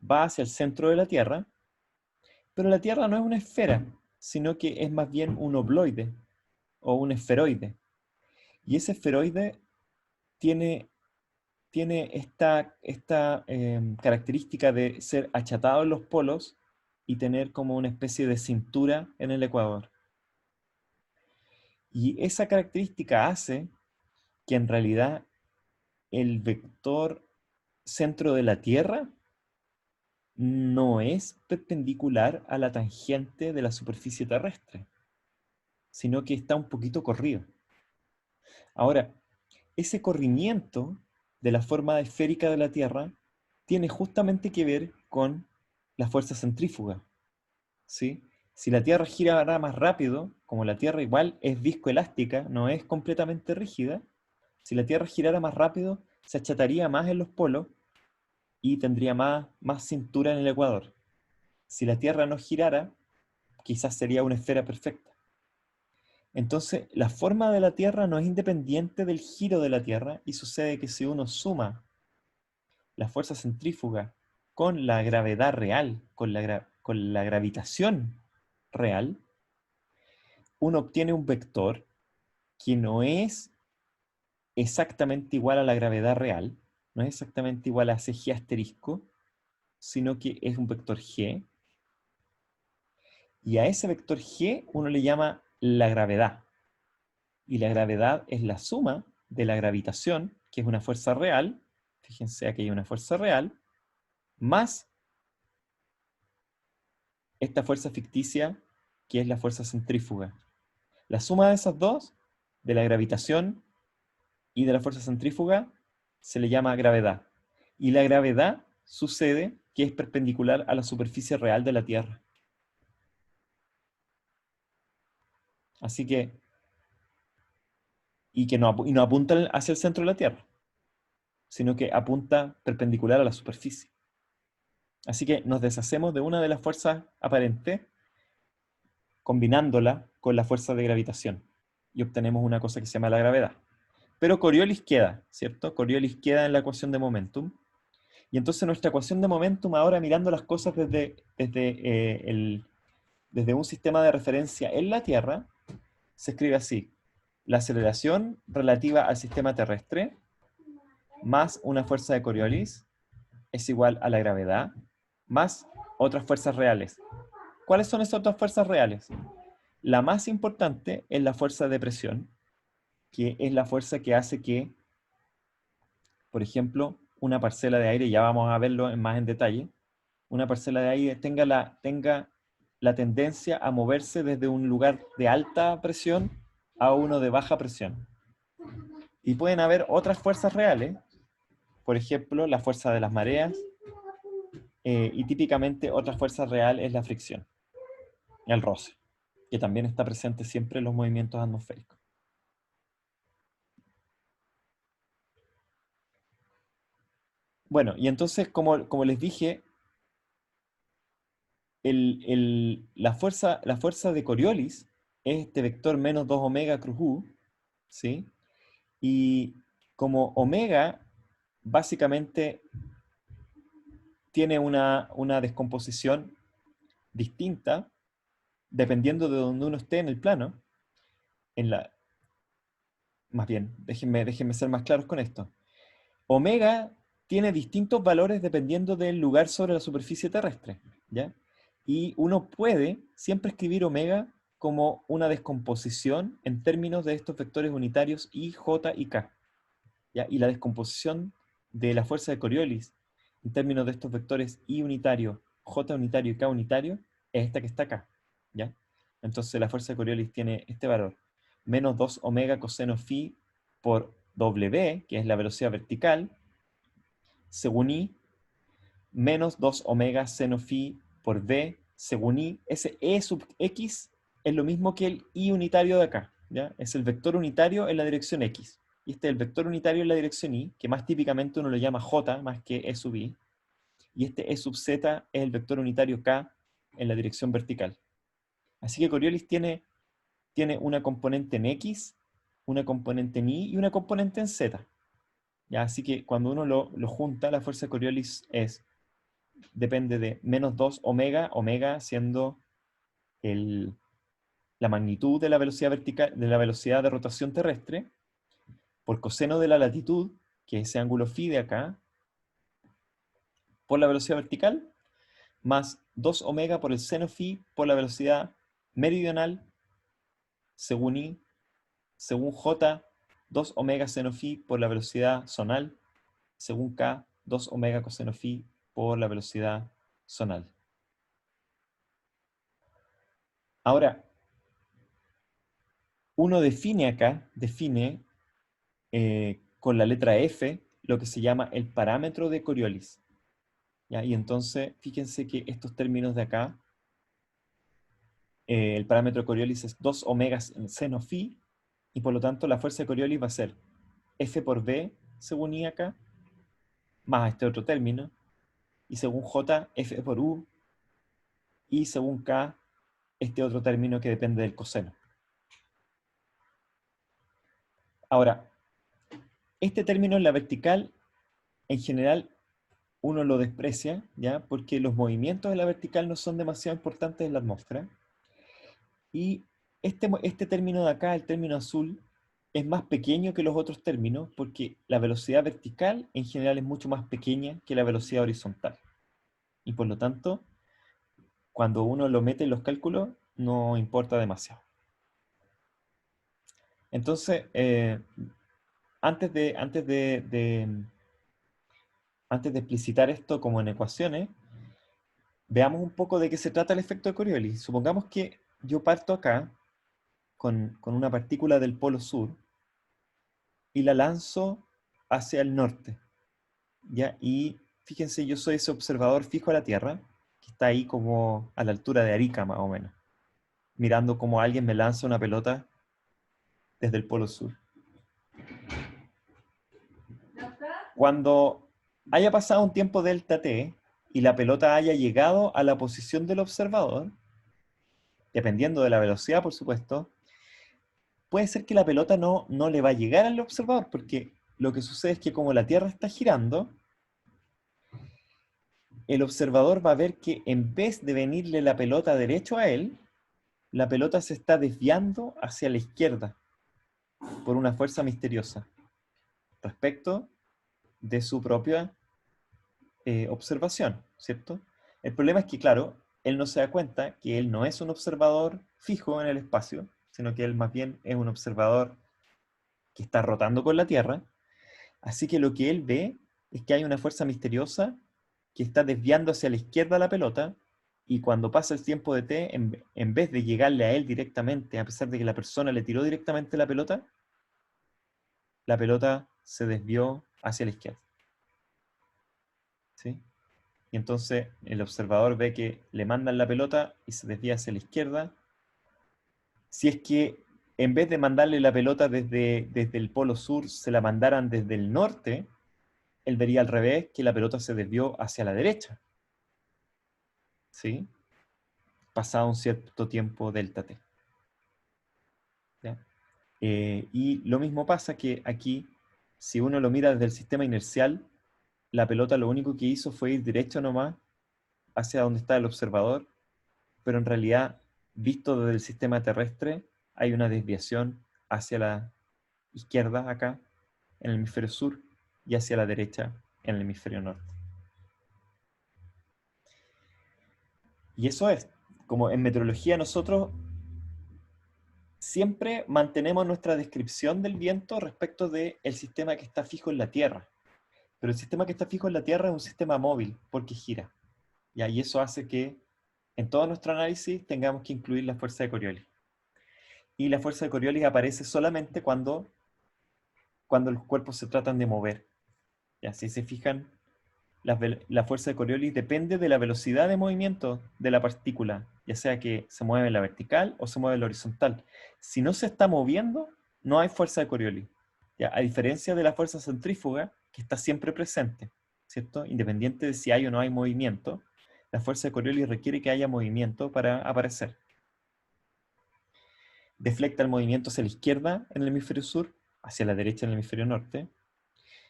va hacia el centro de la Tierra, pero la Tierra no es una esfera, sino que es más bien un obloide o un esferoide. Y ese esferoide tiene esta característica de ser achatado en los polos y tener como una especie de cintura en el ecuador. Y esa característica hace que en realidad el vector centro de la Tierra no es perpendicular a la tangente de la superficie terrestre, sino que está un poquito corrido. Ahora, ese corrimiento de la forma esférica de la Tierra tiene justamente que ver con la fuerza centrífuga, ¿sí? Si la Tierra girara más rápido, como la Tierra igual es viscoelástica, no es completamente rígida, si la Tierra girara más rápido, se achataría más en los polos y tendría más cintura en el ecuador. Si la Tierra no girara, quizás sería una esfera perfecta. Entonces, la forma de la Tierra no es independiente del giro de la Tierra y sucede que si uno suma la fuerza centrífuga con la gravedad real, con la gravitación real, uno obtiene un vector que no es exactamente igual a la gravedad real, no es exactamente igual a ese g asterisco, sino que es un vector g, y a ese vector g uno le llama la gravedad. Y la gravedad es la suma de la gravitación, que es una fuerza real, fíjense aquí hay una fuerza real, más esta fuerza ficticia, que es la fuerza centrífuga. La suma de esas dos, de la gravitación y de la fuerza centrífuga, se le llama gravedad. Y la gravedad sucede que es perpendicular a la superficie real de la Tierra. Así que y que y no apunta hacia el centro de la Tierra, sino que apunta perpendicular a la superficie. Así que nos deshacemos de una de las fuerzas aparentes, combinándola con la fuerza de gravitación, y obtenemos una cosa que se llama la gravedad. Pero Coriolis queda, ¿cierto? Coriolis queda en la ecuación de momentum. Y entonces nuestra ecuación de momentum, ahora mirando las cosas desde un sistema de referencia en la Tierra, se escribe así: la aceleración relativa al sistema terrestre más una fuerza de Coriolis es igual a la gravedad más otras fuerzas reales. ¿Cuáles son esas otras fuerzas reales? La más importante es la fuerza de presión, que es la fuerza que hace que, por ejemplo, una parcela de aire, ya vamos a verlo más en detalle, una parcela de aire tenga la tendencia a moverse desde un lugar de alta presión a uno de baja presión. Y pueden haber otras fuerzas reales, por ejemplo, la fuerza de las mareas, y típicamente otra fuerza real es la fricción, el roce, que también está presente siempre en los movimientos atmosféricos. Bueno, y entonces, como les dije, la fuerza de Coriolis es este vector menos 2 omega cruz U, ¿sí? Y como omega básicamente tiene una descomposición distinta dependiendo de donde uno esté en el plano, más bien, déjenme ser más claros con esto. Omega tiene distintos valores dependiendo del lugar sobre la superficie terrestre, ¿ya? Y uno puede siempre escribir omega como una descomposición en términos de estos vectores unitarios I, J y K, ¿ya? Y la descomposición de la fuerza de Coriolis en términos de estos vectores I unitario, J unitario y K unitario es esta que está acá, ¿ya? Entonces la fuerza de Coriolis tiene este valor, menos 2 omega coseno phi por W, que es la velocidad vertical, según I, menos 2 omega seno phi por V, según I. Ese E sub X es lo mismo que el I unitario de acá, ¿ya? Es el vector unitario en la dirección X. Y este es el vector unitario en la dirección Y, que más típicamente uno lo llama J más que E sub I. Y este E sub Z es el vector unitario K en la dirección vertical. Así que Coriolis tiene una componente en X, una componente en Y y una componente en Z. ¿Ya? Así que cuando uno lo junta, la fuerza de Coriolis depende de menos 2 omega, omega siendo la magnitud de la velocidad vertical, de la velocidad de rotación terrestre, por coseno de la latitud, que es ese ángulo phi de acá, por la velocidad vertical, más 2 omega por el seno phi por la velocidad meridional, según I, según J, 2 omega seno phi por la velocidad zonal, según K, 2 omega coseno phi por la velocidad zonal. Ahora, uno define con la letra F lo que se llama el parámetro de Coriolis, ¿ya? Y entonces, fíjense que estos términos de acá, el parámetro de Coriolis es 2 omega seno phi, y por lo tanto la fuerza de Coriolis va a ser F por V, según I acá, más este otro término, y según J, F por U, y según K, este otro término que depende del coseno. Ahora, este término en la vertical, en general, uno lo desprecia, ¿ya? Porque los movimientos en la vertical no son demasiado importantes en la atmósfera. Y este término de acá, el término azul, es más pequeño que los otros términos porque la velocidad vertical en general es mucho más pequeña que la velocidad horizontal. Y por lo tanto, cuando uno lo mete en los cálculos, no importa demasiado. Entonces, antes de explicitar esto como en ecuaciones, veamos un poco de qué se trata el efecto de Coriolis. Supongamos que yo parto acá con una partícula del polo sur y la lanzo hacia el norte, ¿ya? Y fíjense, yo soy ese observador fijo a la Tierra, que está ahí como a la altura de Arica, más o menos, mirando como alguien me lanza una pelota desde el polo sur. Cuando haya pasado un tiempo delta t y la pelota haya llegado a la posición del observador, dependiendo de la velocidad, por supuesto, puede ser que la pelota no le va a llegar al observador, porque lo que sucede es que como la Tierra está girando, el observador va a ver que en vez de venirle la pelota derecho a él, la pelota se está desviando hacia la izquierda por una fuerza misteriosa respecto de su propia observación, ¿cierto? El problema es que, claro, él no se da cuenta que él no es un observador fijo en el espacio, sino que él más bien es un observador que está rotando con la Tierra. Así que lo que él ve es que hay una fuerza misteriosa que está desviando hacia la izquierda la pelota, y cuando pasa el tiempo de t, en vez de llegarle a él directamente, a pesar de que la persona le tiró directamente la pelota se desvió hacia la izquierda. ¿Sí? Y entonces el observador ve que le mandan la pelota y se desvía hacia la izquierda. Si es que en vez de mandarle la pelota desde el polo sur, se la mandaran desde el norte, él vería al revés, que la pelota se desvió hacia la derecha. ¿Sí? Pasado un cierto tiempo delta t. ¿Ya? Y lo mismo pasa que aquí, si uno lo mira desde el sistema inercial, la pelota lo único que hizo fue ir derecho nomás hacia donde está el observador, pero en realidad, visto desde el sistema terrestre, hay una desviación hacia la izquierda acá, en el hemisferio sur, y hacia la derecha, en el hemisferio norte. Y eso es, como en meteorología nosotros siempre mantenemos nuestra descripción del viento respecto del sistema que está fijo en la Tierra. Pero el sistema que está fijo en la Tierra es un sistema móvil, porque gira. ¿Ya? Y eso hace que en todo nuestro análisis tengamos que incluir la fuerza de Coriolis. Y la fuerza de Coriolis aparece solamente cuando los cuerpos se tratan de mover. ¿Ya? Si se fijan, la fuerza de Coriolis depende de la velocidad de movimiento de la partícula, ya sea que se mueve en la vertical o se mueve en la horizontal. Si no se está moviendo, no hay fuerza de Coriolis. ¿Ya? A diferencia de la fuerza centrífuga, que está siempre presente, ¿cierto? Independiente de si hay o no hay movimiento, la fuerza de Coriolis requiere que haya movimiento para aparecer. Deflecta el movimiento hacia la izquierda en el hemisferio sur, hacia la derecha en el hemisferio norte.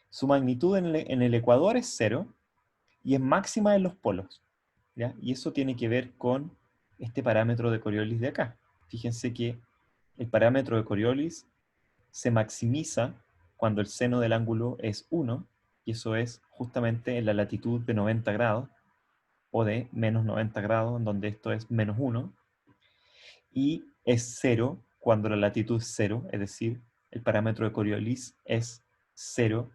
Su magnitud en el ecuador es 0 y es máxima en los polos, ¿ya? Y eso tiene que ver con este parámetro de Coriolis de acá. Fíjense que el parámetro de Coriolis se maximiza cuando el seno del ángulo es 1, y eso es justamente en la latitud de 90 grados, o de menos 90 grados, en donde esto es menos 1, y es 0 cuando la latitud es 0, es decir, el parámetro de Coriolis es 0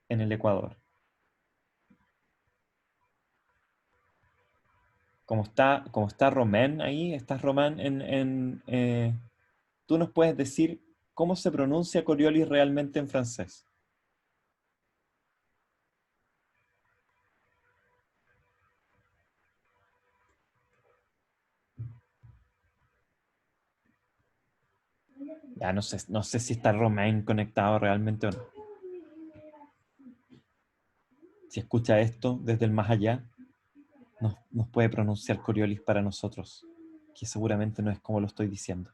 en el ecuador. Como está Román ahí, estás Román tú nos puedes decir cómo se pronuncia Coriolis realmente en francés. Ya no sé si está Romain conectado realmente o no. Si escucha esto desde el más allá, nos puede pronunciar Coriolis para nosotros, que seguramente no es como lo estoy diciendo.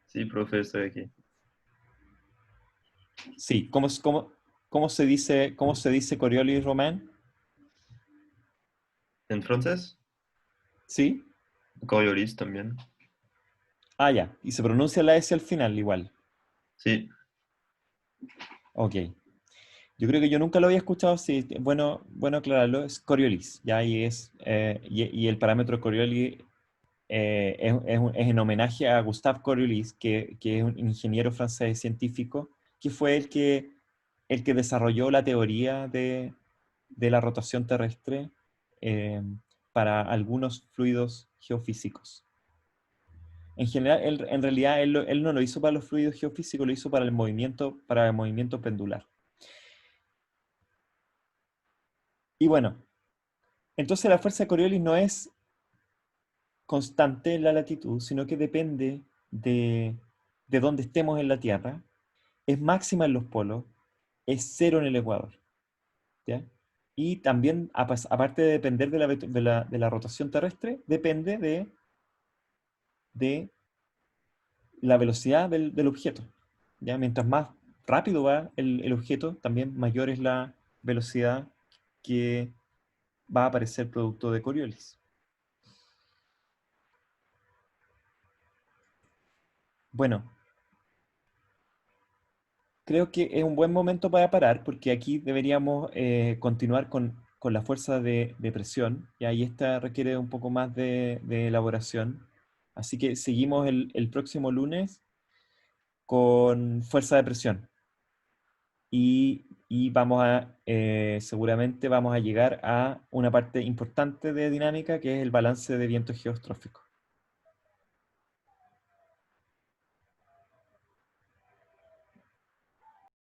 Sí, profe, estoy aquí. Sí, cómo se dice Coriolis, Romain? ¿En francés? ¿Sí? Coriolis también. Ah, ya. Y se pronuncia la S al final igual. Sí, Ok. Yo creo que yo nunca lo había escuchado así. Bueno aclararlo, es Coriolis. Ya ahí es, y el parámetro Coriolis es en homenaje a Gustave Coriolis, que es un ingeniero francés científico, que fue el que desarrolló la teoría de la rotación terrestre eh, para algunos fluidos geofísicos. En general, en realidad, él no lo hizo para los fluidos geofísicos, lo hizo para el movimiento pendular. Y bueno, entonces la fuerza de Coriolis no es constante en la latitud, sino que depende de dónde estemos en la Tierra. Es máxima en los polos, es 0 en el ecuador. ¿ya? Y también, aparte de depender de la rotación terrestre, depende de la velocidad del objeto. ¿Ya? Mientras más rápido va el objeto, también mayor es la velocidad que va a aparecer producto de Coriolis. Bueno, creo que es un buen momento para parar porque aquí deberíamos continuar con la fuerza de presión y ahí esta requiere un poco más de elaboración. Así que seguimos el próximo lunes con fuerza de presión y vamos seguramente vamos a llegar a una parte importante de dinámica que es el balance de vientos geostróficos.